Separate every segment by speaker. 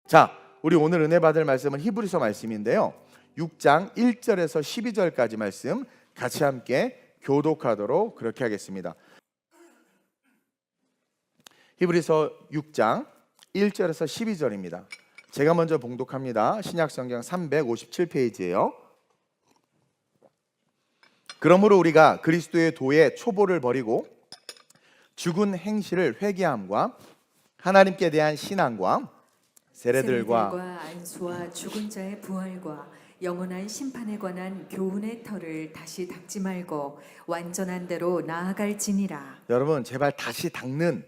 Speaker 1: 자, 우리 오늘 은혜 받을 말씀은 히브리서 말씀인데요. 6장 1절에서 12절까지 말씀 같이 함께 교독하도록 그렇게 하겠습니다. 히브리서 6장 1절에서 12절입니다. 제가 먼저 봉독합니다. 신약성경 357페이지예요. 그러므로 우리가 그리스도의 도의 초보를 버리고 죽은 행실을 회개함과 하나님께 대한 신앙과 세례들과
Speaker 2: 안수와 죽은 자의 부활과 영원한 심판에 관한 교훈의 터를 다시 닦지 말고 완전한 대로 나아갈지니라.
Speaker 1: 여러분, 제발 다시 닦는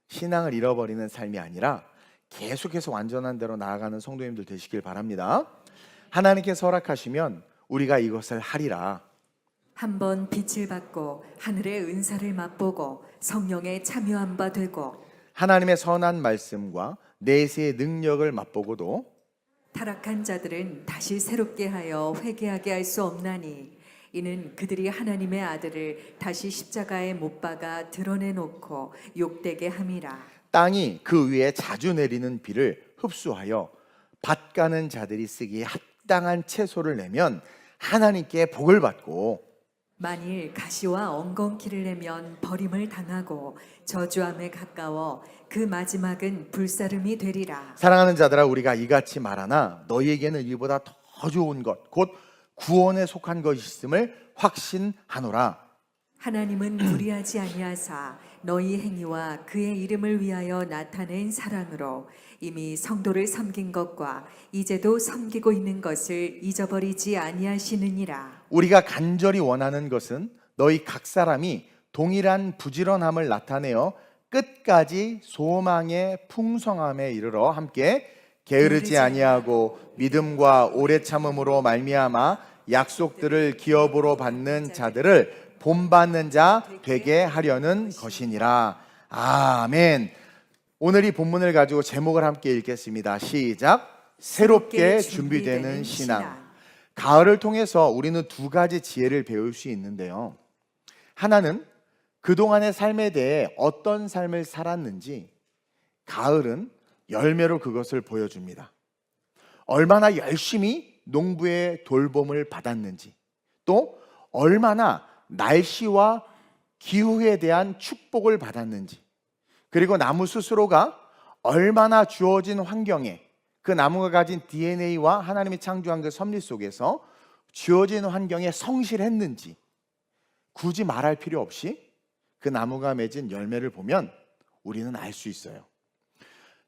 Speaker 1: 신앙을 잃어버리는 삶이 아니라 계속해서 완전한 대로 나아가는 성도님들 되시길 바랍니다. 하나님께서 허락하시면 우리가 이것을 하리라.
Speaker 2: 한번 빛을 받고 하늘의 은사를 맛보고 성령에 참여한 바 되고
Speaker 1: 하나님의 선한 말씀과 내세의 능력을 맛보고도
Speaker 2: 타락한 자들은 다시 새롭게 하여 회개하게 할 수 없나니 이는 그들이 하나님의 아들을 다시 십자가에 못 박아 드러내놓고 욕되게 함이라.
Speaker 1: 땅이 그 위에 자주 내리는 비를 흡수하여 밭 가는 자들이 쓰기에 합당한 채소를 내면 하나님께 복을 받고
Speaker 2: 만일 가시와 엉겅퀴를 내면 버림을 당하고 저주함에 가까워 그 마지막은 불사름이 되리라.
Speaker 1: 사랑하는 자들아, 우리가 이같이 말하나 너희에게는 이보다 더 좋은 것 곧 구원에 속한 것이 있음을 확신하노라.
Speaker 2: 하나님은 무리하지 아니하사 너희 행위와 그의 이름을 위하여 나타낸 사랑으로 이미 성도를 섬긴 것과 이제도 섬기고 있는 것을 잊어버리지 아니하시느니라.
Speaker 1: 우리가 간절히 원하는 것은 너희 각 사람이 동일한 부지런함을 나타내어 끝까지 소망의 풍성함에 이르러 함께 게으르지 아니하고 믿음과 오래 참음으로 말미암아 약속들을 기업으로 받는 자들을 본받는 자 되게 하려는 것이니라. 아멘. 오늘 이 본문을 가지고 제목을 함께 읽겠습니다. 시작. 새롭게 준비되는 신앙. 가을을 통해서 우리는 두 가지 지혜를 배울 수 있는데요. 하나는 그동안의 삶에 대해 어떤 삶을 살았는지 가을은 열매로 그것을 보여줍니다. 얼마나 열심히 농부의 돌봄을 받았는지, 또 얼마나 날씨와 기후에 대한 축복을 받았는지, 그리고 나무 스스로가 얼마나 주어진 환경에 그 나무가 가진 DNA와 하나님이 창조한 그 섭리 속에서 주어진 환경에 성실했는지 굳이 말할 필요 없이 그 나무가 맺은 열매를 보면 우리는 알 수 있어요.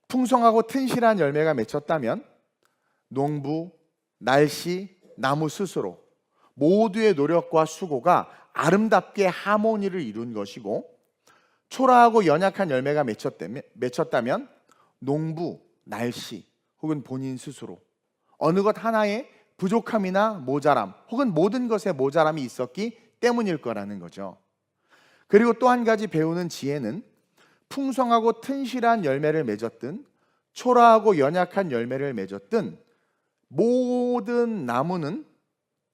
Speaker 1: 풍성하고 튼실한 열매가 맺혔다면 농부, 날씨, 나무 스스로 모두의 노력과 수고가 아름답게 하모니를 이룬 것이고, 초라하고 연약한 열매가 맺혔다면 농부, 날씨 혹은 본인 스스로 어느 것 하나의 부족함이나 모자람 혹은 모든 것에 모자람이 있었기 때문일 거라는 거죠. 그리고 또 한 가지 배우는 지혜는 풍성하고 튼실한 열매를 맺었든 초라하고 연약한 열매를 맺었든 모든 나무는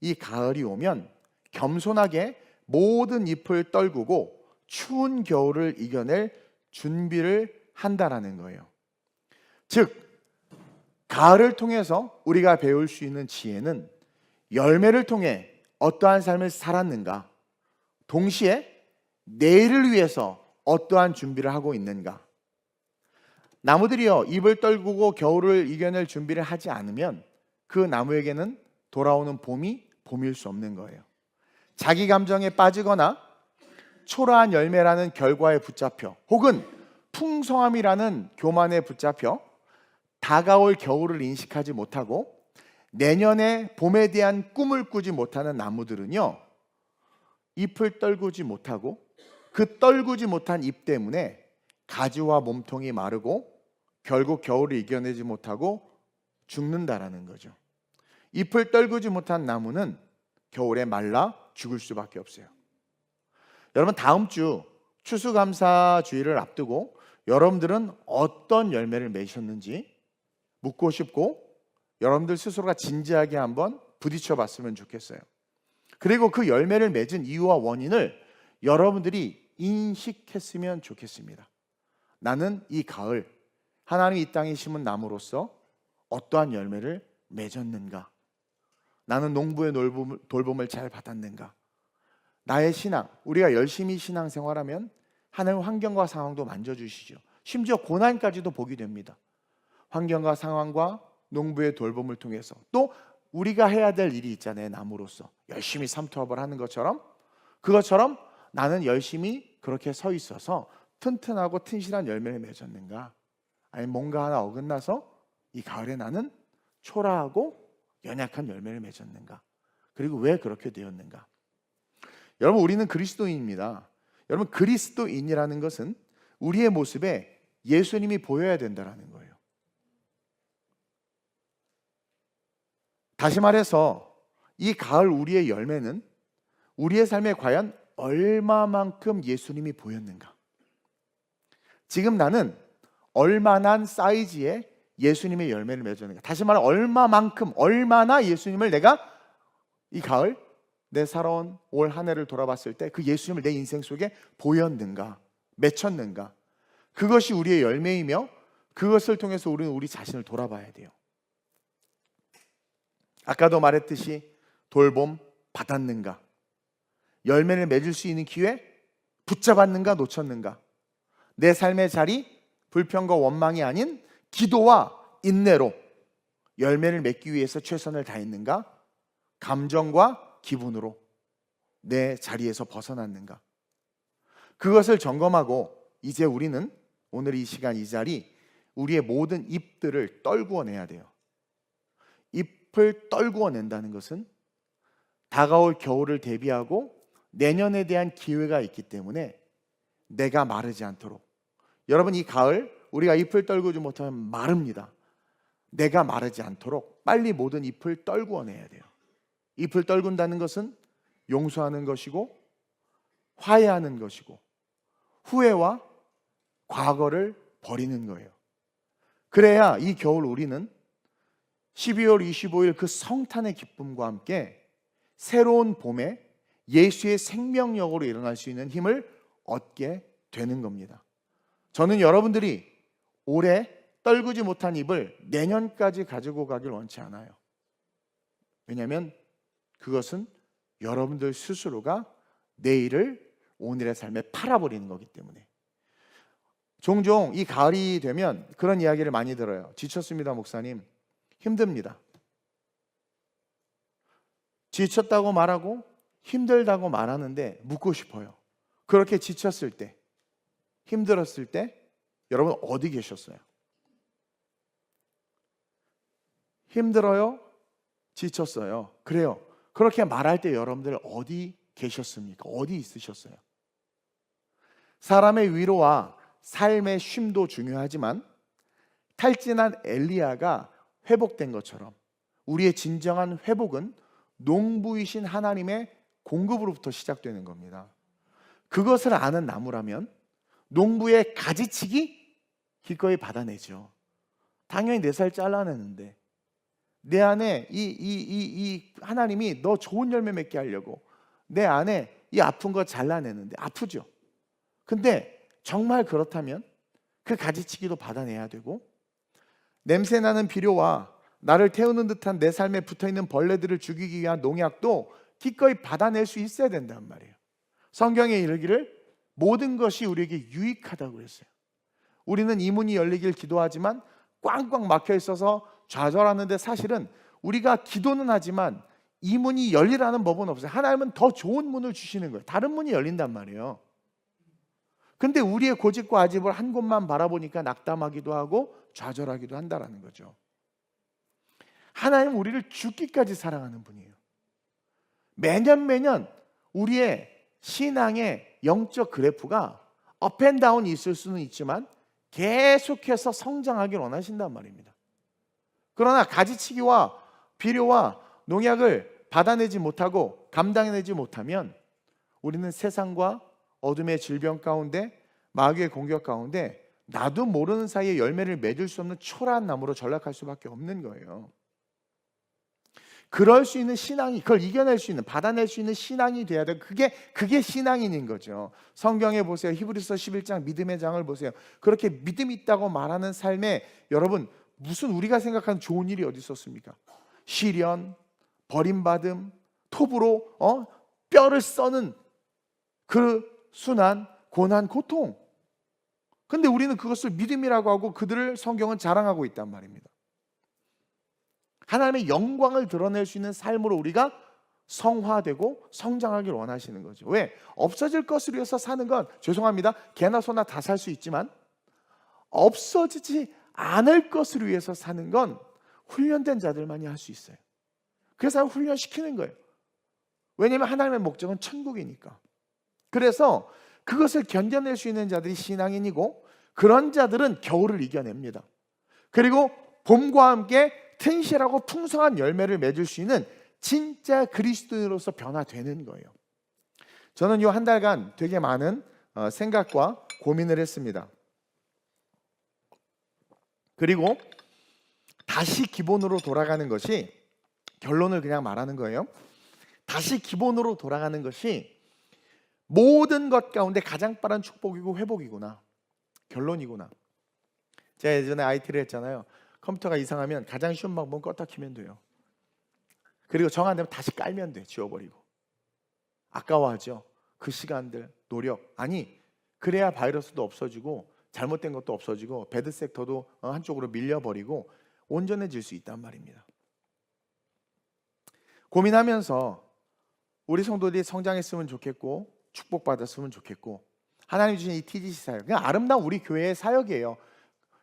Speaker 1: 이 가을이 오면 겸손하게 모든 잎을 떨구고 추운 겨울을 이겨낼 준비를 한다라는 거예요. 즉, 가을을 통해서 우리가 배울 수 있는 지혜는 열매를 통해 어떠한 삶을 살았는가, 동시에 내일을 위해서 어떠한 준비를 하고 있는가. 나무들이요, 잎을 떨구고 겨울을 이겨낼 준비를 하지 않으면 그 나무에게는 돌아오는 봄이 봄일 수 없는 거예요. 자기 감정에 빠지거나 초라한 열매라는 결과에 붙잡혀 혹은 풍성함이라는 교만에 붙잡혀 다가올 겨울을 인식하지 못하고 내년의 봄에 대한 꿈을 꾸지 못하는 나무들은요, 잎을 떨구지 못하고 그 떨구지 못한 잎 때문에 가지와 몸통이 마르고 결국 겨울을 이겨내지 못하고 죽는다라는 거죠. 잎을 떨구지 못한 나무는 겨울에 말라 죽을 수밖에 없어요. 여러분, 다음 주 추수감사주의를 앞두고 여러분들은 어떤 열매를 맺으셨는지 묻고 싶고, 여러분들 스스로가 진지하게 한번 부딪혀 봤으면 좋겠어요. 그리고 그 열매를 맺은 이유와 원인을 여러분들이 인식했으면 좋겠습니다. 나는 이 가을 하나님이 이 땅에 심은 나무로서 어떠한 열매를 맺었는가? 나는 농부의 돌봄을 잘 받았는가? 나의 신앙, 우리가 열심히 신앙생활하면 하나님 환경과 상황도 만져주시죠. 심지어 고난까지도 보게 됩니다. 환경과 상황과 농부의 돌봄을 통해서 또 우리가 해야 될 일이 있잖아요. 나무로서 열심히 삼투압을 하는 것처럼, 그것처럼 나는 열심히 그렇게 서 있어서 튼튼하고 튼실한 열매를 맺었는가? 아니면 뭔가 하나 어긋나서 이 가을에 나는 초라하고 연약한 열매를 맺었는가? 그리고 왜 그렇게 되었는가? 여러분, 우리는 그리스도인입니다. 여러분, 그리스도인이라는 것은 우리의 모습에 예수님이 보여야 된다는 거예요. 다시 말해서 이 가을 우리의 열매는 우리의 삶에 과연 얼마만큼 예수님이 보였는가? 지금 나는 얼마나 사이즈의 예수님의 열매를 맺었는가? 다시 말해 얼마만큼, 얼마나 예수님을 내가 이 가을 내 살아온 올 한 해를 돌아봤을 때 그 예수님을 내 인생 속에 보였는가? 맺혔는가? 그것이 우리의 열매이며 그것을 통해서 우리는 우리 자신을 돌아봐야 돼요. 아까도 말했듯이 돌봄 받았는가? 열매를 맺을 수 있는 기회 붙잡았는가 놓쳤는가? 내 삶의 자리 불평과 원망이 아닌 기도와 인내로 열매를 맺기 위해서 최선을 다했는가? 감정과 기분으로 내 자리에서 벗어났는가? 그것을 점검하고 이제 우리는 오늘 이 시간 이 자리 우리의 모든 잎들을 떨구어 내야 돼요. 잎을 떨구어 낸다는 것은 다가올 겨울을 대비하고 내년에 대한 기회가 있기 때문에 내가 마르지 않도록, 여러분 이 가을 우리가 잎을 떨구지 못하면 마릅니다. 내가 마르지 않도록 빨리 모든 잎을 떨구어 내야 돼요. 잎을 떨군다는 것은 용서하는 것이고 화해하는 것이고 후회와 과거를 버리는 거예요. 그래야 이 겨울 우리는 12월 25일 그 성탄의 기쁨과 함께 새로운 봄에 예수의 생명력으로 일어날 수 있는 힘을 얻게 되는 겁니다. 저는 여러분들이 올해 떨구지 못한 잎을 내년까지 가지고 가길 원치 않아요. 왜냐하면 그것은 여러분들 스스로가 내일을 오늘의 삶에 팔아버리는 거기 때문에. 종종 이 가을이 되면 그런 이야기를 많이 들어요. 지쳤습니다, 목사님. 힘듭니다. 지쳤다고 말하고 힘들다고 말하는데 묻고 싶어요. 그렇게 지쳤을 때, 힘들었을 때 여러분 어디 계셨어요? 힘들어요? 지쳤어요? 그래요. 그렇게 말할 때 여러분들 어디 계셨습니까? 어디 있으셨어요? 사람의 위로와 삶의 쉼도 중요하지만 탈진한 엘리야가 회복된 것처럼 우리의 진정한 회복은 농부이신 하나님의 공급으로부터 시작되는 겁니다. 그것을 아는 나무라면 농부의 가지치기 기꺼이 받아내죠. 당연히 내 살 잘라내는데 내 안에 이 하나님이 너 좋은 열매 맺게 하려고 내 안에 이 아픈 거 잘라내는데 아프죠. 근데 정말 그렇다면 그 가지치기도 받아내야 되고 냄새나는 비료와 나를 태우는 듯한 내 삶에 붙어있는 벌레들을 죽이기 위한 농약도 기꺼이 받아낼 수 있어야 된단 말이에요. 성경에 이르기를 모든 것이 우리에게 유익하다고 했어요. 우리는 이 문이 열리길 기도하지만 꽝꽝 막혀 있어서 좌절하는데 사실은 우리가 기도는 하지만 이 문이 열리라는 법은 없어요. 하나님은 더 좋은 문을 주시는 거예요. 다른 문이 열린단 말이에요. 근데 우리의 고집과 아집을 한 곳만 바라보니까 낙담하기도 하고 좌절하기도 한다라는 거죠. 하나님은 우리를 죽기까지 사랑하는 분이에요. 매년 우리의 신앙의 영적 그래프가 업앤다운이 있을 수는 있지만 계속해서 성장하길 원하신단 말입니다. 그러나 가지치기와 비료와 농약을 받아내지 못하고 감당해내지 못하면 우리는 세상과 어둠의 질병 가운데 마귀의 공격 가운데 나도 모르는 사이에 열매를 맺을 수 없는 초라한 나무로 전락할 수밖에 없는 거예요. 그럴 수 있는 신앙이, 그걸 이겨낼 수 있는, 받아낼 수 있는 신앙이 돼야 돼. 그게 신앙인인 거죠. 성경에 보세요. 히브리서 11장 믿음의 장을 보세요. 그렇게 믿음이 있다고 말하는 삶에 여러분 무슨 우리가 생각하는 좋은 일이 어디 있었습니까? 시련, 버림받음, 톱으로 뼈를 써는 그 순환, 고난, 고통. 근데 우리는 그것을 믿음이라고 하고 그들을 성경은 자랑하고 있단 말입니다. 하나님의 영광을 드러낼 수 있는 삶으로 우리가 성화되고 성장하길 원하시는 거죠. 왜? 없어질 것을 위해서 사는 건, 죄송합니다, 개나 소나 다 살 수 있지만 없어지지 않을 것을 위해서 사는 건 훈련된 자들만이 할 수 있어요. 그래서 훈련시키는 거예요. 왜냐하면 하나님의 목적은 천국이니까. 그래서 그것을 견뎌낼 수 있는 자들이 신앙인이고, 그런 자들은 겨울을 이겨냅니다. 그리고 봄과 함께 튼실하고 풍성한 열매를 맺을 수 있는 진짜 그리스도인으로서 변화되는 거예요. 저는 이 한 달간 되게 많은 생각과 고민을 했습니다. 그리고 다시 기본으로 돌아가는 것이, 결론을 그냥 말하는 거예요. 다시 기본으로 돌아가는 것이 모든 것 가운데 가장 빠른 축복이고 회복이구나. 결론이구나. 제가 예전에 IT를 했잖아요. 컴퓨터가 이상하면 가장 쉬운 방법은 껐다 키면 돼요. 그리고 정 안 되면 다시 깔면 돼. 지워버리고. 아까워하죠. 그 시간들, 노력. 아니, 그래야 바이러스도 없어지고 잘못된 것도 없어지고 배드 섹터도 한쪽으로 밀려버리고 온전해질 수 있단 말입니다. 고민하면서 우리 성도들이 성장했으면 좋겠고 축복받았으면 좋겠고, 하나님 주신 이 TGC 사역, 그냥 아름다운 우리 교회의 사역이에요.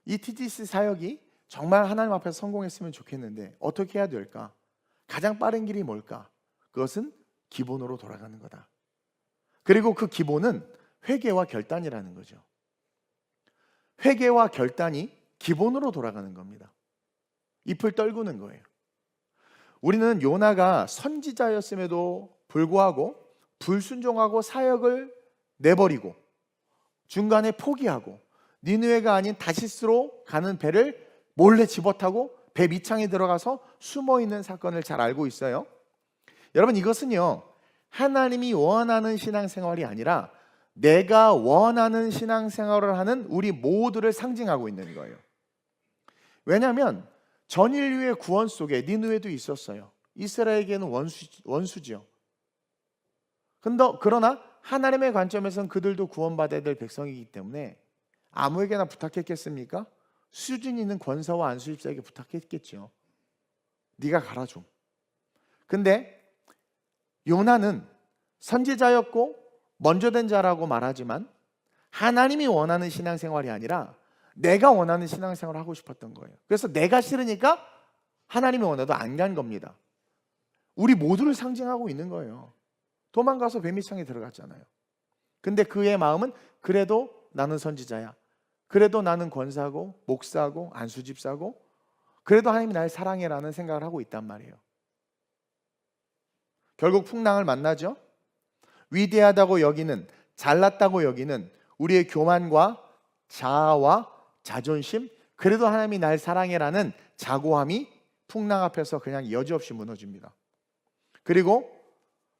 Speaker 1: 이 TGC 사역이 정말 하나님 앞에서 성공했으면 좋겠는데 어떻게 해야 될까? 가장 빠른 길이 뭘까? 그것은 기본으로 돌아가는 거다. 그리고 그 기본은 회개와 결단이라는 거죠. 회개와 결단이 기본으로 돌아가는 겁니다. 잎을 떨구는 거예요. 우리는 요나가 선지자였음에도 불구하고 불순종하고 사역을 내버리고 중간에 포기하고 니느웨가 아닌 다시스로 가는 배를 몰래 집어타고 배 밑창에 들어가서 숨어있는 사건을 잘 알고 있어요. 여러분, 이것은요, 하나님이 원하는 신앙생활이 아니라 내가 원하는 신앙생활을 하는 우리 모두를 상징하고 있는 거예요. 왜냐하면 전 인류의 구원 속에 니느웨도 있었어요. 이스라엘에게는 원수죠. 그러나 하나님의 관점에서는 그들도 구원받아야 될 백성이기 때문에 아무에게나 부탁했겠습니까? 수준 있는 권사와 안수집사에게 부탁했겠죠. 네가 가라 좀. 근데 요나는 선지자였고 먼저 된 자라고 말하지만 하나님이 원하는 신앙생활이 아니라 내가 원하는 신앙생활을 하고 싶었던 거예요. 그래서 내가 싫으니까 하나님이 원해도 안 간 겁니다. 우리 모두를 상징하고 있는 거예요. 도망가서 뱀이창에 들어갔잖아요. 근데 그의 마음은 그래도 나는 선지자야. 그래도 나는 권사고 목사고 안수집사고 그래도 하나님이 날 사랑해라는 생각을 하고 있단 말이에요. 결국 풍랑을 만나죠. 위대하다고 여기는, 잘났다고 여기는 우리의 교만과 자아와 자존심, 그래도 하나님이 날 사랑해라는 자고함이 풍랑 앞에서 그냥 여지없이 무너집니다. 그리고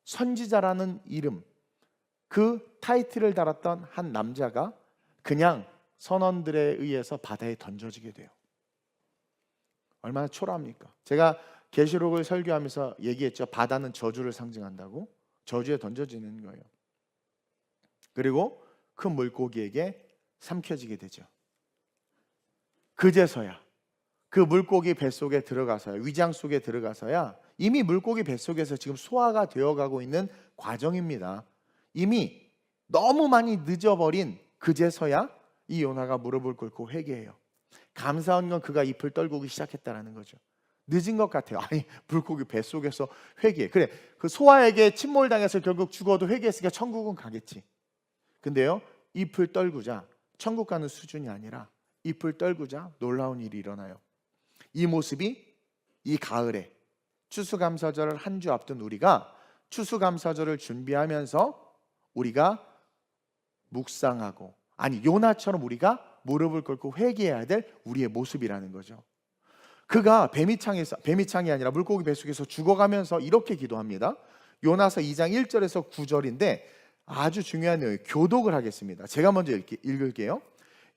Speaker 1: 선지자라는 이름, 그 타이틀을 달았던 한 남자가 그냥 선원들에 의해서 바다에 던져지게 돼요. 얼마나 초라합니까? 제가 계시록을 설교하면서 얘기했죠. 바다는 저주를 상징한다고. 저주에 던져지는 거예요. 그리고 큰 물고기에게 삼켜지게 되죠. 그제서야 그 물고기 뱃속에 들어가서야, 위장 속에 들어가서야, 이미 물고기 뱃속에서 지금 소화가 되어가고 있는 과정입니다. 이미 너무 많이 늦어버린 그제서야 이 요나가 무릎을 꿇고 회개해요. 감사한 건 그가 잎을 떨구기 시작했다는 거죠. 늦은 것 같아요. 아니, 물고기 뱃속에서 회개해. 그래, 그 소화에게 침몰당해서 결국 죽어도 회개했으니까 천국은 가겠지. 근데요, 잎을 떨구자 천국 가는 수준이 아니라 잎을 떨구자 놀라운 일이 일어나요. 이 모습이 이 가을에 추수감사절을 한 주 앞둔 우리가 추수감사절을 준비하면서 우리가 묵상하고, 아니 요나처럼 우리가 무릎을 꿇고 회개해야 될 우리의 모습이라는 거죠. 그가 뱀이 창이 아니라 물고기 뱃속에서 죽어가면서 이렇게 기도합니다. 요나서 2장 1절에서 9절인데 아주 중요한 내용이에요. 교독을 하겠습니다. 제가 먼저 읽을게요.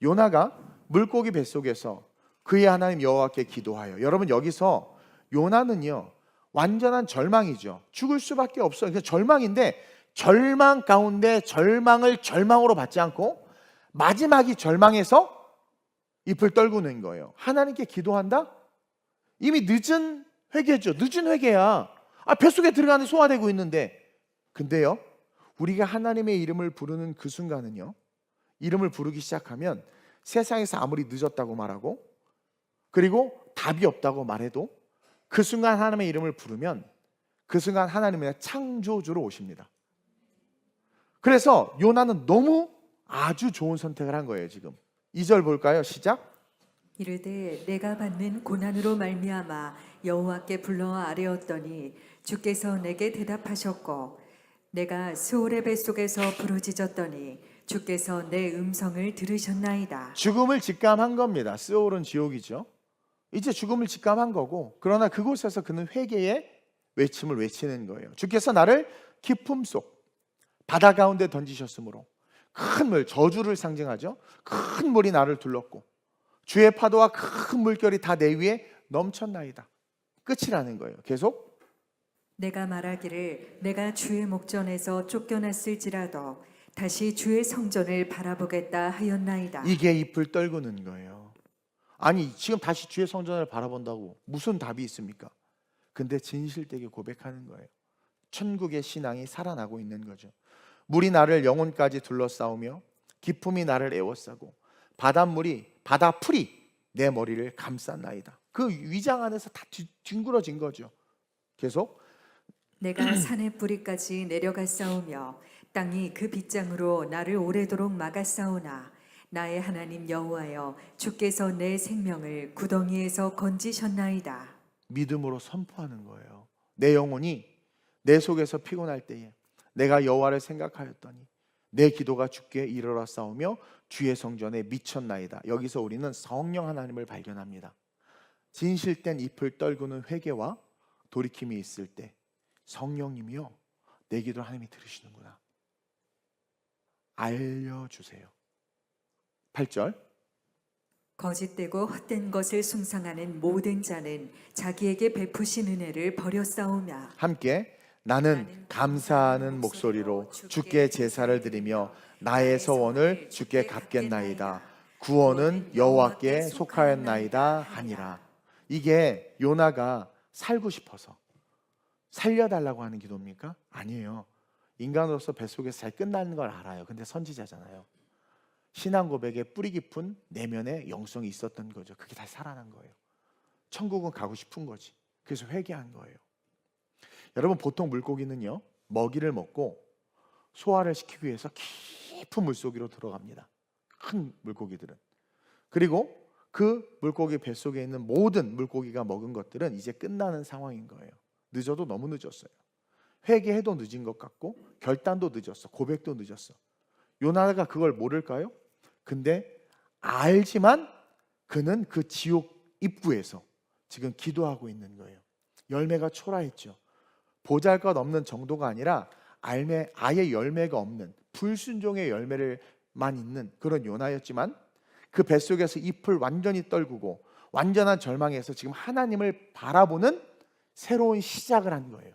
Speaker 1: 요나가 물고기 뱃속에서 그의 하나님 여호와께 기도하여. 여러분, 여기서 요나는요 완전한 절망이죠. 죽을 수밖에 없어요. 그냥 절망인데 절망 가운데 절망을 절망으로 받지 않고 마지막이 절망에서 잎을 떨구는 거예요. 하나님께 기도한다? 이미 늦은 회개죠. 늦은 회개야. 뱃속에 들어가는 소화되고 있는데. 근데요, 우리가 하나님의 이름을 부르는 그 순간은요, 이름을 부르기 시작하면 세상에서 아무리 늦었다고 말하고 그리고 답이 없다고 말해도 그 순간 하나님의 이름을 부르면 그 순간 하나님의 창조주로 오십니다. 그래서 요나는 너무 아주 좋은 선택을 한 거예요. 지금 2절 볼까요? 시작.
Speaker 2: 이르되 내가 받는 고난으로 말미암아 여호와께 불러 아뢰었더니 주께서 내게 대답하셨고 내가 스올의 뱃속에서 부르짖었더니 주께서 내 음성을 들으셨나이다.
Speaker 1: 죽음을 직감한 겁니다. 스올은 지옥이죠. 이제 죽음을 직감한 거고, 그러나 그곳에서 그는 회개의 외침을 외치는 거예요. 주께서 나를 깊음 속 바다 가운데 던지셨으므로 큰 물, 저주를 상징하죠. 큰 물이 나를 둘렀고 주의 파도와 큰 물결이 다 내 위에 넘쳤나이다. 끝이라는 거예요. 계속.
Speaker 2: 내가 말하기를 내가 주의 목전에서 쫓겨났을지라도 다시 주의 성전을 바라보겠다 하였나이다.
Speaker 1: 이게 잎을 떨구는 거예요. 아니, 지금 다시 주의 성전을 바라본다고 무슨 답이 있습니까? 근데 진실되게 고백하는 거예요. 천국의 신앙이 살아나고 있는 거죠. 물이 나를 영혼까지 둘러싸우며 기품이 나를 에워싸고 바다 풀이 내 머리를 감쌌나이다. 그 위장 안에서 다 뒹굴어진 거죠. 계속.
Speaker 2: 내가 산의 뿌리까지 내려갔사오며 땅이 그 빗장으로 나를 오래도록 막았사오나 나의 하나님 여호와여 주께서 내 생명을 구덩이에서 건지셨나이다.
Speaker 1: 믿음으로 선포하는 거예요. 내 영혼이 내 속에서 피곤할 때에 내가 여호와를 생각하였더니 내 기도가 주께 이르러 싸우며 주의 성전에 미쳤나이다. 여기서 우리는 성령 하나님을 발견합니다. 진실된 잎을 떨구는 회개와 돌이킴이 있을 때 성령님이요, 내 기도를 하나님이 들으시는구나. 알려주세요. 8절.
Speaker 2: 거짓되고 헛된 것을 숭상하는 모든 자는 자기에게 베푸신 은혜를 버렸사오며
Speaker 1: 함께 나는 감사하는 목소리로 주께 제사를 드리며 나의 서원을 주께 갚겠나이다. 구원은 여호와께 속하였나이다 하니라. 이게 요나가 살고 싶어서 살려달라고 하는 기도입니까? 아니에요. 인간으로서 뱃속에서 잘 끝나는 걸 알아요. 근데 선지자잖아요. 신앙 고백에 뿌리 깊은 내면의 영성이 있었던 거죠. 그게 다시 살아난 거예요. 천국은 가고 싶은 거지. 그래서 회개한 거예요. 여러분, 보통 물고기는요, 먹이를 먹고 소화를 시키기 위해서 깊은 물속으로 들어갑니다. 큰 물고기들은. 그리고 그 물고기 뱃속에 있는 모든 물고기가 먹은 것들은 이제 끝나는 상황인 거예요. 늦어도 너무 늦었어요. 회개해도 늦은 것 같고 결단도 늦었어. 고백도 늦었어. 요나가 그걸 모를까요? 근데 알지만 그는 그 지옥 입구에서 지금 기도하고 있는 거예요. 열매가 초라했죠. 보잘것없는 정도가 아니라 아예 열매가 없는 불순종의 열매를만 있는 그런 요나였지만 그 뱃속에서 잎을 완전히 떨구고 완전한 절망에서 지금 하나님을 바라보는 새로운 시작을 한 거예요.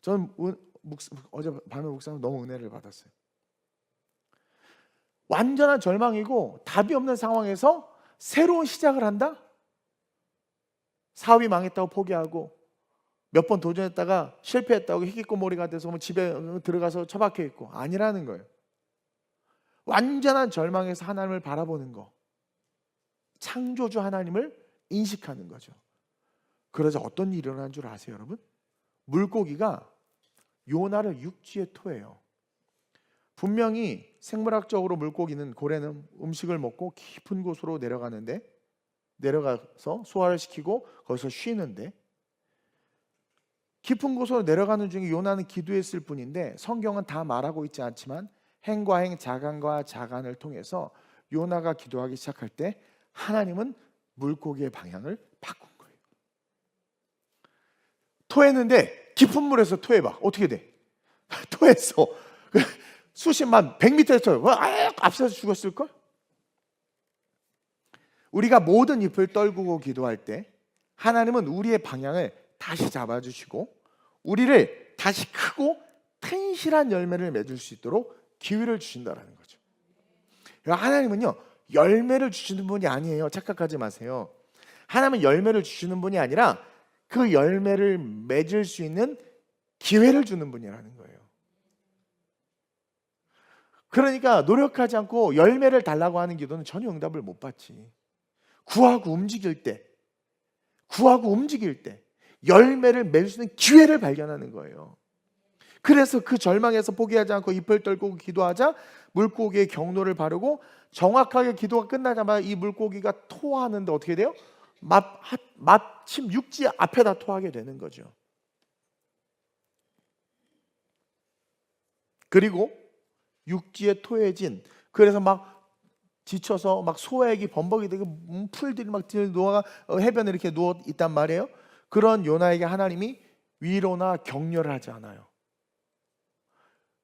Speaker 1: 저는 어제 밤에 묵상을 너무 은혜를 받았어요. 완전한 절망이고 답이 없는 상황에서 새로운 시작을 한다? 사업이 망했다고 포기하고 몇 번 도전했다가 실패했다고 희귀꼬머리가 돼서 집에 들어가서 처박혀 있고 아니라는 거예요. 완전한 절망에서 하나님을 바라보는 거, 창조주 하나님을 인식하는 거죠. 그러자 어떤 일이 일어난 줄 아세요, 여러분? 물고기가 요나를 육지에 토해요. 분명히 생물학적으로 물고기는, 고래는 음식을 먹고 깊은 곳으로 내려가서 소화를 시키고 거기서 쉬는데, 깊은 곳으로 내려가는 중에 요나는 기도했을 뿐인데 성경은 다 말하고 있지 않지만 행과 행, 자간과 자간을 통해서 요나가 기도하기 시작할 때 하나님은 물고기의 방향을 바꾼 거예요. 토했는데 깊은 물에서 토해봐. 어떻게 돼? 토했어. 수십만 100m에서 앞서서 죽었을걸? 우리가 모든 잎을 떨구고 기도할 때 하나님은 우리의 방향을 다시 잡아주시고 우리를 다시 크고 튼실한 열매를 맺을 수 있도록 기회를 주신다는 거죠. 하나님은요, 열매를 주시는 분이 아니에요. 착각하지 마세요. 하나님은 열매를 주시는 분이 아니라 그 열매를 맺을 수 있는 기회를 주는 분이라는 거예요. 그러니까 노력하지 않고 열매를 달라고 하는 기도는 전혀 응답을 못 받지. 구하고 움직일 때 열매를 맺을 수 있는 기회를 발견하는 거예요. 그래서 그 절망에서 포기하지 않고 잎을 떨고 기도하자 물고기의 경로를 바르고 정확하게 기도가 끝나자마자 이 물고기가 토하는데 어떻게 돼요? 마침 육지 앞에다 토하게 되는 거죠. 그리고 육지에 토해진, 그래서 막 지쳐서 막 소액이 범벅이 되고 풀들이 막 누워 해변에 이렇게 누워 있단 말이에요. 그런 요나에게 하나님이 위로나 격려를 하지 않아요.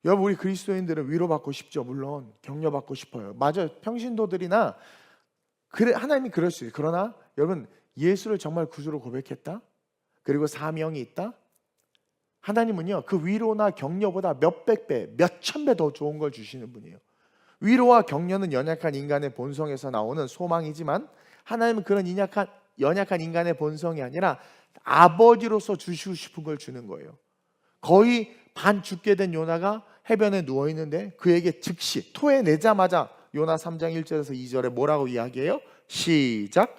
Speaker 1: 여러분, 우리 그리스도인들은 위로받고 싶죠. 물론 격려받고 싶어요. 맞아요. 평신도들이나 그래, 하나님이 그럴 수 있어요. 그러나 여러분, 예수를 정말 구주로 고백했다, 그리고 사명이 있다, 하나님은요 그 위로나 격려보다 몇백 배, 몇천 배 더 좋은 걸 주시는 분이에요. 위로와 격려는 연약한 인간의 본성에서 나오는 소망이지만 하나님은 그런 연약한 인간의 본성이 아니라 아버지로서 주시고 싶은 걸 주는 거예요. 거의 반 죽게 된 요나가 해변에 누워있는데 그에게 즉시 토해내자마자 요나 3장 1절에서 2절에 뭐라고 이야기해요? 시작.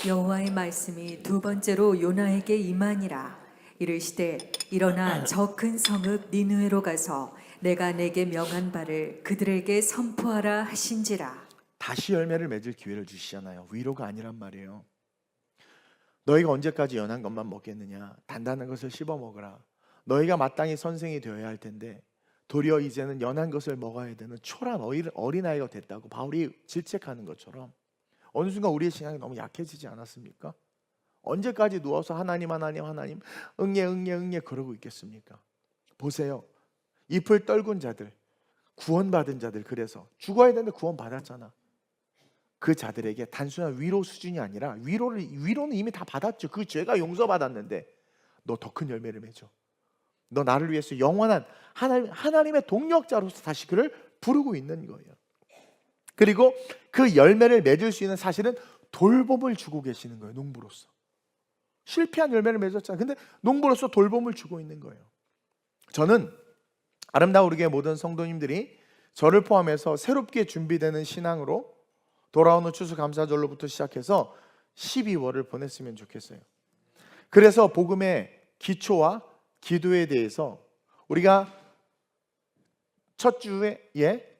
Speaker 2: 여호와의 말씀이 두 번째로 요나에게 임하니라. 이르시되 일어나 저 큰 성읍 니느웨로 가서 내가 내게 명한 바를 그들에게 선포하라 하신지라.
Speaker 1: 다시 열매를 맺을 기회를 주시잖아요. 위로가 아니란 말이에요. 너희가 언제까지 연한 것만 먹겠느냐? 단단한 것을 씹어 먹으라. 너희가 마땅히 선생이 되어야 할 텐데 도리어 이제는 연한 것을 먹어야 되는 초라한 어린아이가 됐다고 바울이 질책하는 것처럼 어느 순간 우리의 신앙이 너무 약해지지 않았습니까? 언제까지 누워서 하나님 응예 그러고 있겠습니까? 보세요. 잎을 떨군 자들, 구원받은 자들, 그래서 죽어야 되는데 구원받았잖아. 그 자들에게 단순한 위로 수준이 아니라 위로는 이미 다 받았죠. 그 죄가 용서받았는데 너 더 큰 열매를 맺어. 너 나를 위해서 영원한 하나님의 동력자로서 다시 그를 부르고 있는 거예요. 그리고 그 열매를 맺을 수 있는 사실은 돌봄을 주고 계시는 거예요. 농부로서 실패한 열매를 맺었잖아요. 근데 농부로서 돌봄을 주고 있는 거예요. 저는 아름다운 우리 교회 모든 성도님들이 저를 포함해서 새롭게 준비되는 신앙으로 돌아오는 추수감사절로부터 시작해서 12월을 보냈으면 좋겠어요. 그래서 복음의 기초와 기도에 대해서 우리가 첫 주에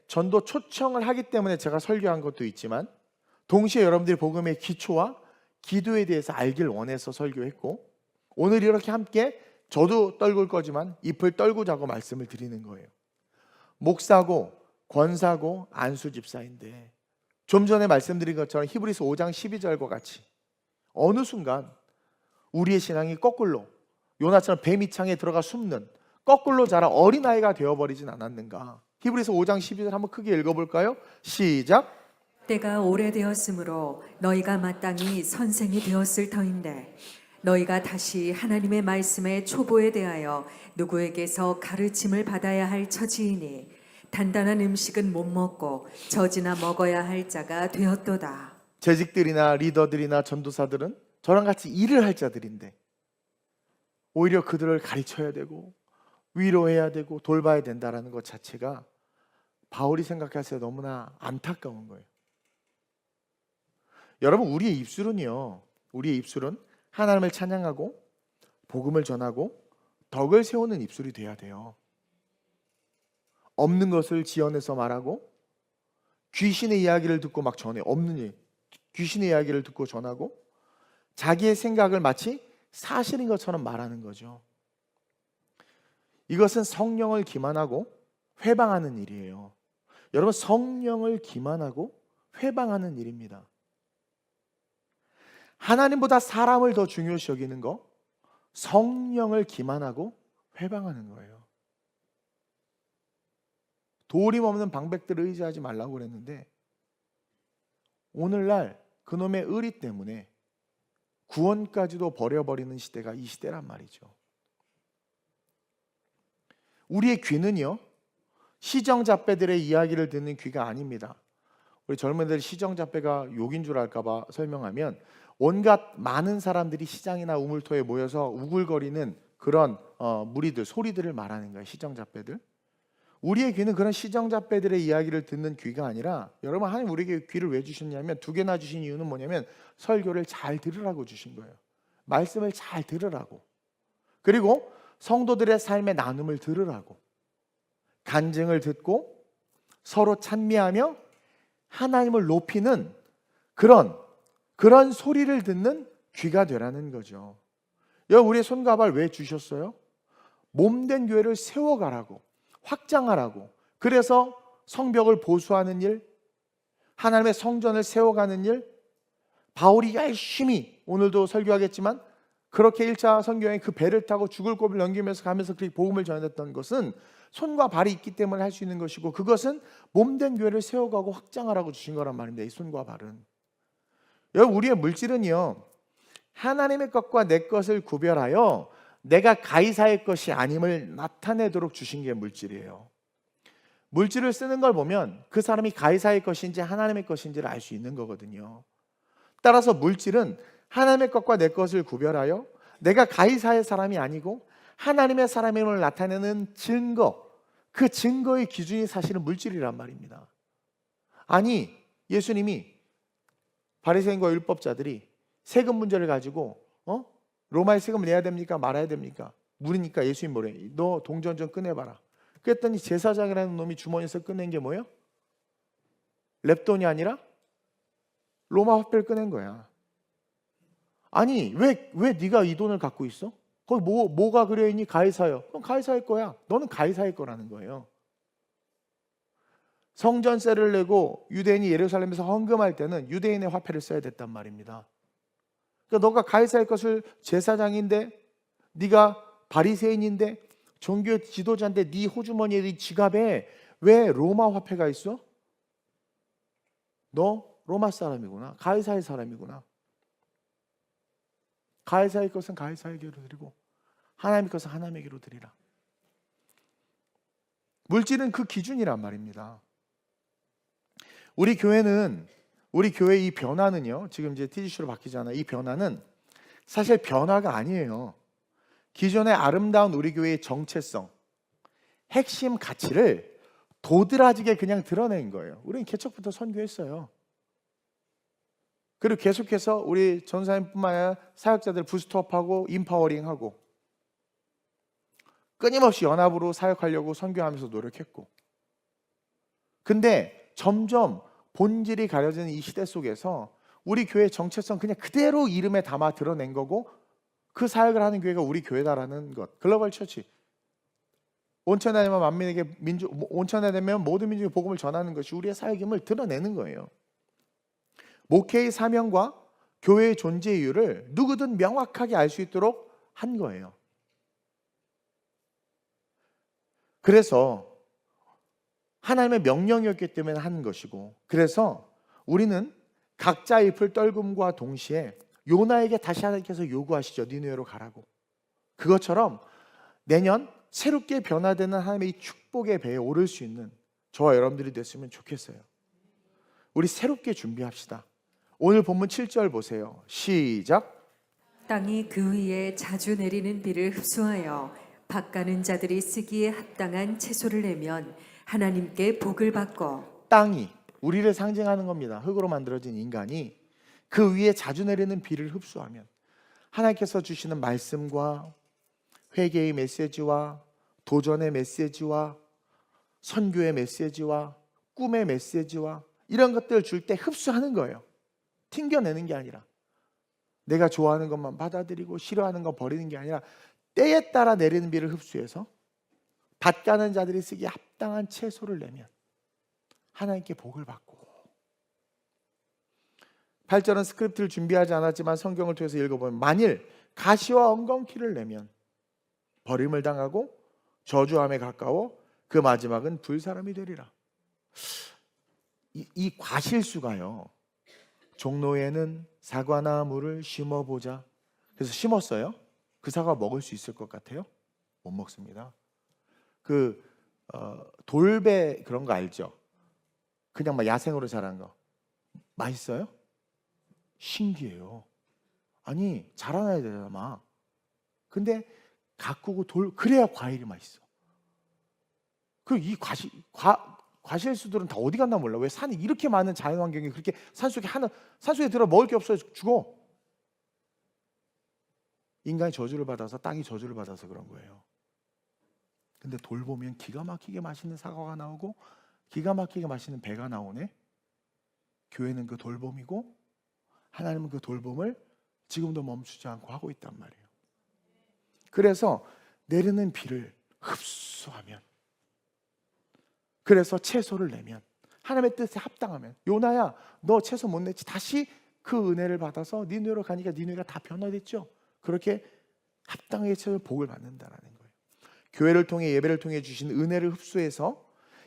Speaker 1: 전도 초청을 하기 때문에 제가 설교한 것도 있지만 동시에 여러분들이 복음의 기초와 기도에 대해서 알길 원해서 설교했고, 오늘 이렇게 함께 저도 떨굴 거지만 잎을 떨구자고 말씀을 드리는 거예요. 목사고 권사고 안수 집사인데 좀 전에 말씀드린 것처럼 히브리서 5장 12절과 같이 어느 순간 우리의 신앙이 거꾸로 요나처럼 뱀이창에 들어가 숨는 거꾸로 자라 어린아이가 되어버리진 않았는가. 히브리서 5장 12절 한번 크게 읽어볼까요? 시작.
Speaker 2: 때가 오래되었으므로 너희가 마땅히 선생이 되었을 터인데 너희가 다시 하나님의 말씀의 초보에 대하여 누구에게서 가르침을 받아야 할 처지이니 단단한 음식은 못 먹고 젖이나 먹어야 할 자가 되었도다.
Speaker 1: 재직들이나 리더들이나 전도사들은 저랑 같이 일을 할 자들인데 오히려 그들을 가르쳐야 되고 위로해야 되고 돌봐야 된다는 것 자체가 바울이 생각했을 때 너무나 안타까운 거예요. 여러분, 우리의 입술은 하나님을 찬양하고 복음을 전하고 덕을 세우는 입술이 돼야 돼요. 없는 것을 지어내서 말하고 귀신의 이야기를 듣고 막 전해. 귀신의 이야기를 듣고 전하고 자기의 생각을 마치 사실인 것처럼 말하는 거죠. 이것은 성령을 기만하고 회방하는 일이에요. 여러분, 성령을 기만하고 회방하는 일입니다. 하나님보다 사람을 더 중요시 여기는 거, 성령을 기만하고 회방하는 거예요. 도림 없는 방백들을 의지하지 말라고 그랬는데 오늘날 그놈의 의리 때문에 구원까지도 버려버리는 시대가 이 시대란 말이죠. 우리의 귀는요, 시정잡배들의 이야기를 듣는 귀가 아닙니다. 우리 젊은이들 시정잡배가 욕인 줄 알까 봐 설명하면, 온갖 많은 사람들이 시장이나 우물토에 모여서 우글거리는 그런 무리들, 소리들을 말하는 거예요. 시정잡배들. 우리의 귀는 그런 시정잡배들의 이야기를 듣는 귀가 아니라, 여러분, 하나님 우리에게 귀를 왜 주셨냐면, 두 개나 주신 이유는 뭐냐면 설교를 잘 들으라고 주신 거예요. 말씀을 잘 들으라고. 그리고 성도들의 삶의 나눔을 들으라고. 간증을 듣고 서로 찬미하며 하나님을 높이는 그런 소리를 듣는 귀가 되라는 거죠. 여러분, 우리의 손과 발 왜 주셨어요? 몸된 교회를 세워가라고, 확장하라고. 그래서 성벽을 보수하는 일, 하나님의 성전을 세워가는 일, 바울이 열심히 오늘도 설교하겠지만 그렇게 1차 선교여행 그 배를 타고 죽을 고비를 넘기면서 가면서 그 복음을 전했던 것은 손과 발이 있기 때문에 할 수 있는 것이고, 그것은 몸된 교회를 세워가고 확장하라고 주신 거란 말입니다. 이 손과 발은. 여러분, 우리의 물질은요, 하나님의 것과 내 것을 구별하여 내가 가이사의 것이 아님을 나타내도록 주신 게 물질이에요. 물질을 쓰는 걸 보면 그 사람이 가이사의 것인지 하나님의 것인지를 알 수 있는 거거든요. 따라서 물질은 하나님의 것과 내 것을 구별하여 내가 가이사의 사람이 아니고 하나님의 사람임을 나타내는 증거, 그 증거의 기준이 사실은 물질이란 말입니다. 아니, 예수님이 바리새인과 율법자들이 세금 문제를 가지고 로마의 세금을 내야 됩니까? 말아야 됩니까? 물으니까 예수님 뭐래? 너 동전 좀 꺼내봐라. 그랬더니 제사장이라는 놈이 주머니에서 꺼낸 게 뭐예요? 랩돈이 아니라 로마 화폐를 꺼낸 거야. 아니, 왜 네가 이 돈을 갖고 있어? 거기 뭐가 그려있니? 가이사요. 그럼 가이사의 거야. 너는 가이사의 거라는 거예요. 성전세를 내고 유대인이 예루살렘에서 헌금할 때는 유대인의 화폐를 써야 됐단 말입니다. 그러니까 너가 가이사의 것을, 제사장인데, 네가 바리새인인데, 종교 지도자인데, 네 호주머니에, 네 지갑에 왜 로마 화폐가 있어? 너 로마 사람이구나. 가이사의 사람이구나. 가이사의 것은 가이사에게로 드리고 하나님의 것은 하나님에게로 드리라. 물질은 그 기준이란 말입니다. 우리 교회의 이 변화는요, 지금 이제 TGC로 바뀌잖아요. 이 변화는 사실 변화가 아니에요. 기존의 아름다운 우리 교회의 정체성, 핵심 가치를 도드라지게 그냥 드러낸 거예요. 우리는 개척부터 선교했어요. 그리고 계속해서 우리 전사님뿐만 아니라 사역자들 부스트업하고 인파워링하고 끊임없이 연합으로 사역하려고 선교하면서 노력했고, 근데 점점 본질이 가려지는 이 시대 속에서 우리 교회의 정체성 그냥 그대로 이름에 담아 드러낸 거고, 그 사역을 하는 교회가 우리 교회다라는 것. 글로벌 처치, 온천에 되면 만민에게 온천에 되면 모든 민족의 복음을 전하는 것이 우리의 사역임을 드러내는 거예요. 목회의 사명과 교회의 존재 이유를 누구든 명확하게 알 수 있도록 한 거예요. 그래서 하나님의 명령이었기 때문에 하는 것이고, 그래서 우리는 각자의 잎을 떨굼과 동시에 요나에게 다시 하나님께서 요구하시죠. 니느웨로 가라고. 그것처럼 내년 새롭게 변화되는 하나님의 이 축복의 배에 오를 수 있는 저와 여러분들이 됐으면 좋겠어요. 우리 새롭게 준비합시다. 오늘 본문 7절 보세요. 시작.
Speaker 2: 땅이 그 위에 자주 내리는 비를 흡수하여 밭가는 자들이 쓰기에 합당한 채소를 내면 하나님께 복을 받고.
Speaker 1: 땅이 우리를 상징하는 겁니다. 흙으로 만들어진 인간이 그 위에 자주 내리는 비를 흡수하면 하나님께서 주시는 말씀과 회개의 메시지와 도전의 메시지와 선교의 메시지와 꿈의 메시지와 이런 것들을 줄 때 흡수하는 거예요. 튕겨내는 게 아니라, 내가 좋아하는 것만 받아들이고 싫어하는 거 버리는 게 아니라 때에 따라 내리는 비를 흡수해서 밭 가는 자들이 쓰기에 합당한 채소를 내면 하나님께 복을 받고. 8절은 스크립트를 준비하지 않았지만 성경을 통해서 읽어보면 만일 가시와 엉겅퀴를 내면 버림을 당하고 저주함에 가까워 그 마지막은 불사람이 되리라. 이 과실수가요, 종로에는 사과나 물을 심어보자. 그래서 심었어요. 그 사과 먹을 수 있을 것 같아요? 못 먹습니다. 돌배 그런 거 알죠? 그냥 막 야생으로 자란 거 맛있어요? 신기해요. 아니 자라나야 되잖아 막. 근데 가꾸고 그래야 과일이 맛있어. 이 과실수들은 다 어디 갔나 몰라. 왜 산이 이렇게 많은 자연환경이 그렇게 산속에 들어 먹을 게 없어서 죽어. 인간이 저주를 받아서, 땅이 저주를 받아서 그런 거예요. 근데 돌보면 기가 막히게 맛있는 사과가 나오고 기가 막히게 맛있는 배가 나오네. 교회는 그 돌봄이고 하나님은 그 돌봄을 지금도 멈추지 않고 하고 있단 말이에요. 그래서 내리는 비를 흡수하면, 그래서 채소를 내면, 하나님의 뜻에 합당하면, 요나야 너 채소 못 냈지, 다시 그 은혜를 받아서 니누에로 가니까 니누에가 다 변화됐죠. 그렇게 합당하게 채소 복을 받는다라는 거예요. 교회를 통해, 예배를 통해 주신 은혜를 흡수해서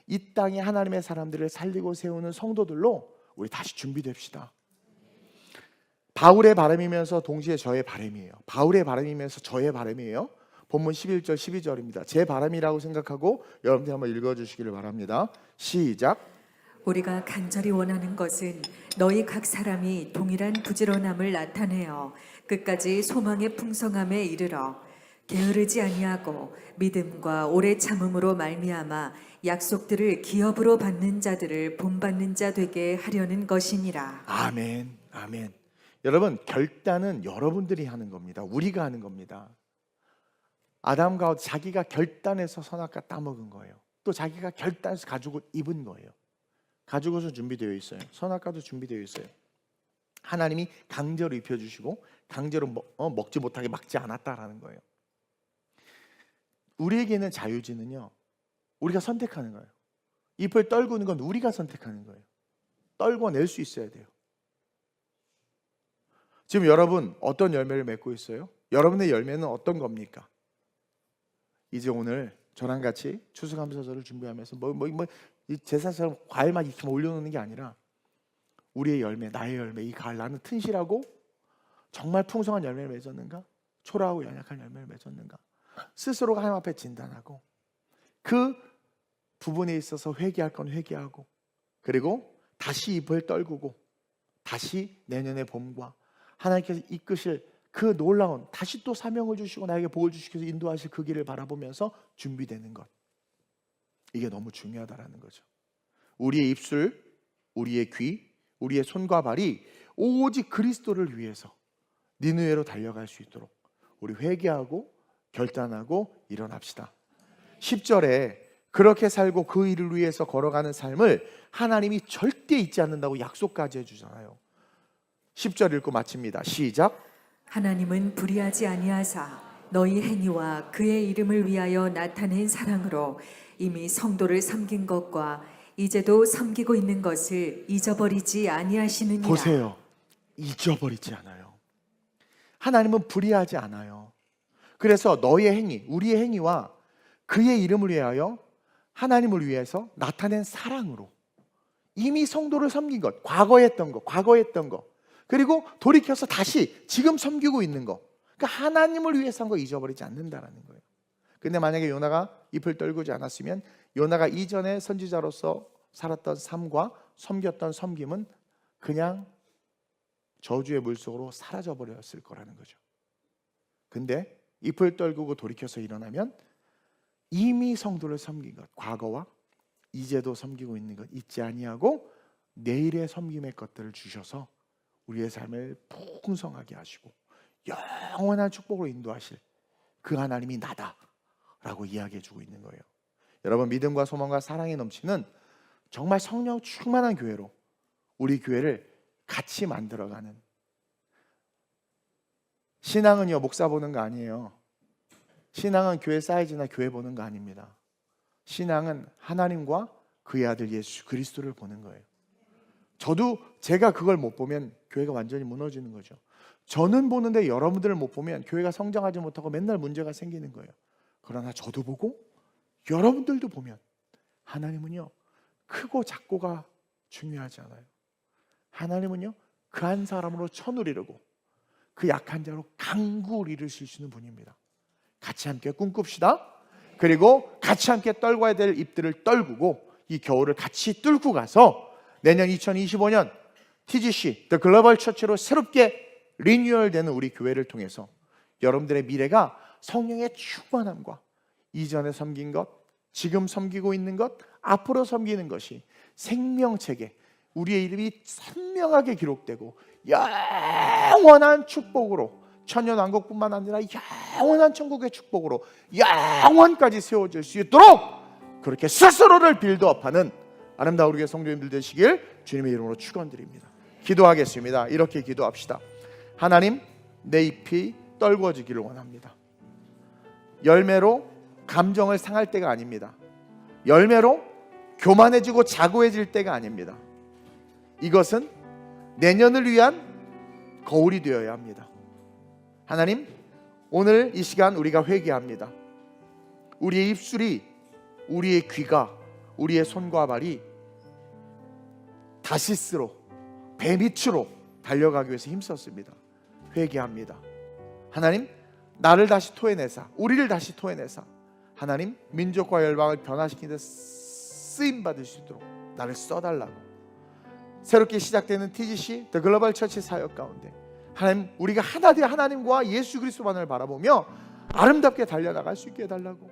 Speaker 1: 이 땅에 하나님의 사람들을 살리고 세우는 성도들로 우리 다시 준비됩시다. 바울의 바람이면서 동시에 저의 바람이에요. 바울의 바람이면서 저의 바람이에요. 본문 11절 12절입니다. 제 바람이라고 생각하고 여러분들 한번 읽어주시기를 바랍니다. 시작.
Speaker 2: 우리가 간절히 원하는 것은 너희 각 사람이 동일한 부지런함을 나타내어 끝까지 소망의 풍성함에 이르러 게으르지 아니하고 믿음과 오래 참음으로 말미암아 약속들을 기업으로 받는 자들을 본받는 자 되게 하려는 것이니라.
Speaker 1: 아멘, 아멘. 여러분, 결단은 여러분들이 하는 겁니다. 우리가 하는 겁니다. 아담과 하와 자기가 결단해서 선악과 따먹은 거예요. 또 자기가 결단해서 가지고 입은 거예요. 가지고서 준비되어 있어요. 선악과도 준비되어 있어요. 하나님이 강제로 입혀주시고 강제로 먹지 못하게 막지 않았다라는 거예요. 우리에게는 자유지는요, 우리가 선택하는 거예요. 잎을 떨구는 건 우리가 선택하는 거예요. 떨궈낼 수 있어야 돼요. 지금 여러분 어떤 열매를 맺고 있어요? 여러분의 열매는 어떤 겁니까? 이제 오늘 저랑 같이 추수감사절을 준비하면서 이 제사처럼 과일만 이렇게 올려놓는 게 아니라 우리의 열매, 나의 열매, 이 가을 나는 튼실하고 정말 풍성한 열매를 맺었는가? 초라하고 연약한 열매를 맺었는가? 스스로가 하나님 앞에 진단하고 그 부분에 있어서 회개할 건 회개하고, 그리고 다시 잎을 떨구고 다시 내년의 봄과 하나님께서 이끄실 그 놀라운, 다시 또 사명을 주시고 나에게 복을 주시면서 인도하실 그 길을 바라보면서 준비되는 것, 이게 너무 중요하다라는 거죠. 우리의 입술, 우리의 귀, 우리의 손과 발이 오직 그리스도를 위해서 니느웨로 달려갈 수 있도록 우리 회개하고 결단하고 일어납시다. 10절에 그렇게 살고 그 일을 위해서 걸어가는 삶을 하나님이 절대 잊지 않는다고 약속까지 해주잖아요. 10절 읽고 마칩니다. 시작.
Speaker 2: 하나님은 불의하지 아니하사 너희 행위와 그의 이름을 위하여 나타낸 사랑으로 이미 성도를 섬긴 것과 이제도 섬기고 있는 것을 잊어버리지 아니하시느니라.
Speaker 1: 보세요. 잊어버리지 않아요. 하나님은 불의하지 않아요. 그래서 너의 행위, 우리의 행위와 그의 이름을 위하여, 하나님을 위해서 나타낸 사랑으로 이미 성도를 섬긴 것, 과거에 했던 거, 그리고 돌이켜서 다시 지금 섬기고 있는 거, 그러니까 하나님을 위해서 한 거 잊어버리지 않는다라는 거예요. 근데 만약에 요나가 잎을 떨구지 않았으면 요나가 이전에 선지자로서 살았던 삶과 섬겼던 섬김은 그냥 저주의 물속으로 사라져 버렸을 거라는 거죠. 근데 잎을 떨구고 돌이켜서 일어나면 이미 성도를 섬긴 것, 과거와 이제도 섬기고 있는 것 잊지 아니하고 내일의 섬김의 것들을 주셔서 우리의 삶을 풍성하게 하시고 영원한 축복으로 인도하실 그 하나님이 나다라고 이야기해주고 있는 거예요. 여러분, 믿음과 소망과 사랑이 넘치는 정말 성령 충만한 교회로 우리 교회를 같이 만들어가는, 신앙은요 목사 보는 거 아니에요. 신앙은 교회 사이즈나 교회 보는 거 아닙니다. 신앙은 하나님과 그의 아들 예수 그리스도를 보는 거예요. 저도 제가 그걸 못 보면 교회가 완전히 무너지는 거죠. 저는 보는데 여러분들을 못 보면 교회가 성장하지 못하고 맨날 문제가 생기는 거예요. 그러나 저도 보고 여러분들도 보면 하나님은요, 크고 작고가 중요하지 않아요. 하나님은요, 그 한 사람으로 천을 이루고 그 약한 자로 강구를 이루실 수 있는 분입니다. 같이 함께 꿈꿉시다. 그리고 같이 함께 떨궈야 될 입들을 떨구고 이 겨울을 같이 뚫고 가서 내년 2025년 TGC, The Global Church로 새롭게 리뉴얼되는 우리 교회를 통해서 여러분들의 미래가 성령의 충만함과 이전에 섬긴 것, 지금 섬기고 있는 것, 앞으로 섬기는 것이 생명책에 우리의 이름이 선명하게 기록되고 영원한 축복으로, 천년왕국뿐만 아니라 영원한 천국의 축복으로 영원까지 세워질 수 있도록 그렇게 스스로를 빌드업하는 아름다운 우리의 성도님들 되시길 주님의 이름으로 축원드립니다. 기도하겠습니다. 이렇게 기도합시다. 하나님, 내 잎이 떨궈지기를 원합니다. 열매로 감정을 상할 때가 아닙니다. 열매로 교만해지고 자고해질 때가 아닙니다. 이것은 내년을 위한 거울이 되어야 합니다. 하나님, 오늘 이 시간 우리가 회개합니다. 우리의 입술이, 우리의 귀가, 우리의 손과 발이 다시스로, 뱀빛으로 달려가기 위해서 힘썼습니다. 회개합니다. 하나님, 나를 다시 토해내사, 우리를 다시 토해내사 하나님, 민족과 열방을 변화시키는 데 쓰임받을 수 있도록 나를 써달라고. 새롭게 시작되는 TGC, The Global Church 사역 가운데 하나님, 우리가 하나 되어 하나님과 예수 그리스도만을 바라보며 아름답게 달려나갈 수 있게 해달라고.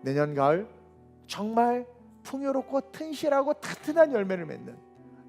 Speaker 1: 내년 가을 정말 풍요롭고 튼실하고 튼튼한 열매를 맺는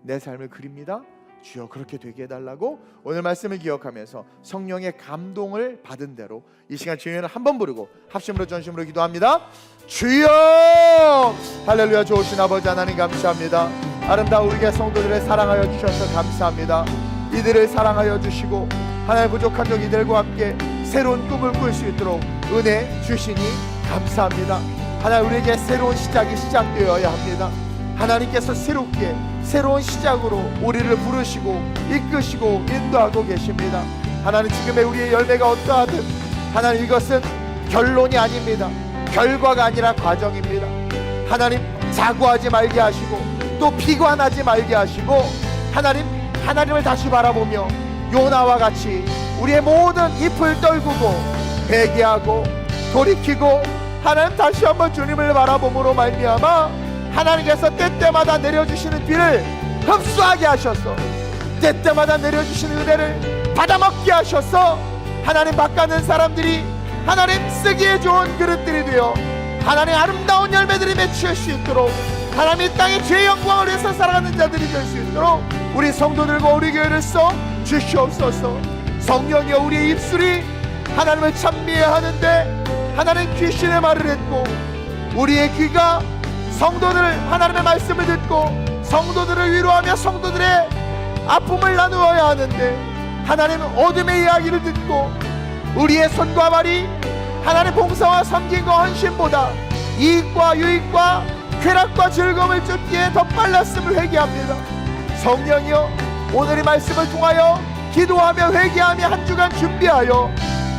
Speaker 1: 내 삶을 그립니다. 주여, 그렇게 되게 해달라고 오늘 말씀을 기억하면서 성령의 감동을 받은 대로 이 시간 주님을 한번 부르고 합심으로 전심으로 기도합니다. 주여, 할렐루야. 좋으신 아버지 하나님 감사합니다. 아름다운 우리의 성도들을 사랑하여 주셔서 감사합니다. 이들을 사랑하여 주시고 하나님, 부족한 적 이들과 함께 새로운 꿈을 꿀 수 있도록 은혜 주시니 감사합니다. 하나님, 우리에게 새로운 시작이 시작되어야 합니다. 하나님께서 새롭게 새로운 시작으로 우리를 부르시고 이끄시고 인도하고 계십니다. 하나님, 지금의 우리의 열매가 어떠하든 하나님, 이것은 결론이 아닙니다. 결과가 아니라 과정입니다. 하나님, 자고하지 말게 하시고 또 비관하지 말게 하시고 하나님, 하나님을 다시 바라보며 요나와 같이 우리의 모든 잎을 떨구고 회개하고 돌이키고 하나님, 다시 한번 주님을 바라봄으로 말미암아 하나님께서 때때마다 내려주시는 비를 흡수하게 하셔서 때때마다 내려주시는 은혜를 받아먹게 하셔서 하나님, 바꿔는 사람들이 하나님 쓰기에 좋은 그릇들이 되어 하나님 아름다운 열매들이 맺힐 수 있도록 하나님, 이 땅의 죄의 영광을 위해서 살아가는 자들이 될 수 있도록 우리 성도들과 우리 교회를 써 주시옵소서. 성령이여, 우리의 입술이 하나님을 찬미해야 하는데 하나님, 귀신의 말을 했고 우리의 귀가 성도들 하나님의 말씀을 듣고 성도들을 위로하며 성도들의 아픔을 나누어야 하는데 하나님, 어둠의 이야기를 듣고 우리의 손과 발이 하나님 봉사와 섬김과 헌신보다 이익과 유익과 쾌락과 즐거움을 쫓기에 더 빨랐음을 회개합니다. 성령이여, 오늘 이 말씀을 통하여 기도하며 회개하며 한 주간 준비하여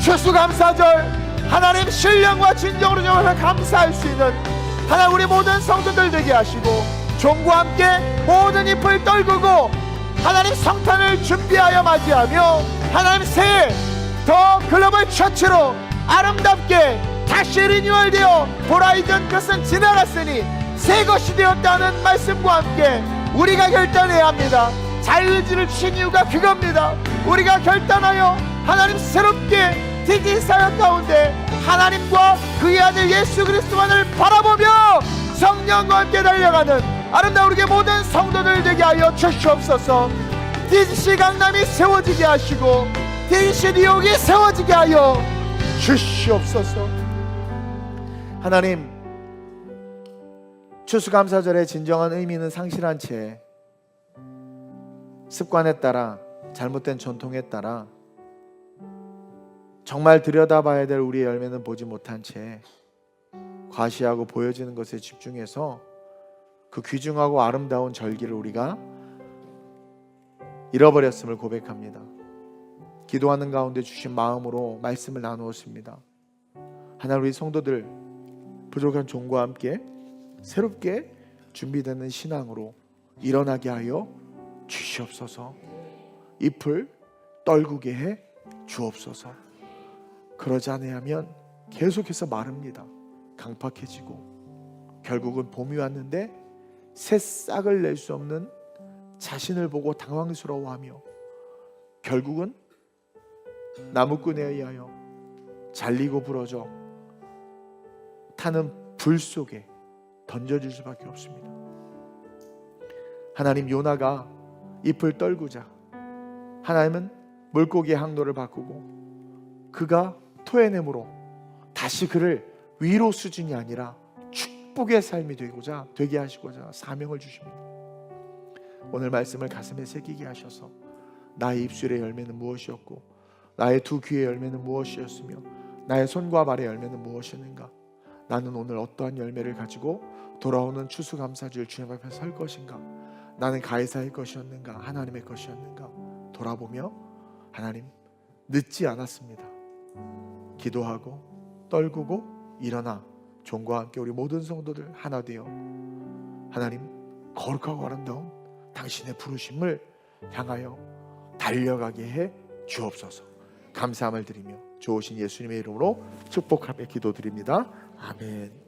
Speaker 1: 추수감사절 하나님 신령과 진정으로 정말 감사할 수 있는 하나님, 우리 모든 성도들 되게 하시고 종과 함께 모든 잎을 떨구고 하나님, 성탄을 준비하여 맞이하며 하나님, 새해 더 글로벌 처치로 아름답게 다시 리뉴얼되어 보라이전 것은 지나갔으니 새 것이 되었다는 말씀과 함께 우리가 결단해야 합니다. 자유의지를 주신 이유가 그겁니다. 우리가 결단하여 하나님, 새롭게 TGC 사역 가운데 하나님과 그의 아들 예수 그리스도만을 바라보며 성령과 함께 달려가는 아름다운 우리의 모든 성도들 되게 하여 주시옵소서. TGC 강남이 세워지게 하시고 TGC 뉴욕이 세워지게 하여 주시옵소서. 하나님, 추수감사절의 진정한 의미는 상실한 채 습관에 따라 잘못된 전통에 따라 정말 들여다봐야 될 우리의 열매는 보지 못한 채 과시하고 보여지는 것에 집중해서 그 귀중하고 아름다운 절기를 우리가 잃어버렸음을 고백합니다. 기도하는 가운데 주신 마음으로 말씀을 나누었습니다. 하나님, 우리 성도들 부족한 종과 함께 새롭게 준비되는 신앙으로 일어나게 하여 주시옵소서. 잎을 떨구게 해 주옵소서. 그러지 아니하면 계속해서 마릅니다. 강팍해지고 결국은 봄이 왔는데 새싹을 낼 수 없는 자신을 보고 당황스러워하며 결국은 나무꾼에 의하여 잘리고 부러져 타는 불 속에 던져질 수밖에 없습니다. 하나님, 요나가 잎을 떨구자 하나님은 물고기의 항로를 바꾸고 그가 토해냄으로 다시 그를 위로 수준이 아니라 축복의 삶이 되게 하시고자 사명을 주십니다. 오늘 말씀을 가슴에 새기게 하셔서 나의 입술의 열매는 무엇이었고 나의 두 귀의 열매는 무엇이었으며 나의 손과 발의 열매는 무엇이었는가, 나는 오늘 어떠한 열매를 가지고 돌아오는 추수감사절 주님 앞에 설 것인가, 나는 가이사의 것이었는가 하나님의 것이었는가 돌아보며 하나님, 늦지 않았습니다. 기도하고 떨구고 일어나 종과 함께 우리 모든 성도들 하나 되어 하나님, 거룩하고 아름다운 당신의 부르심을 향하여 달려가게 해 주옵소서. 감사함을 드리며 좋으신 예수님의 이름으로 축복하며 기도드립니다. 아멘.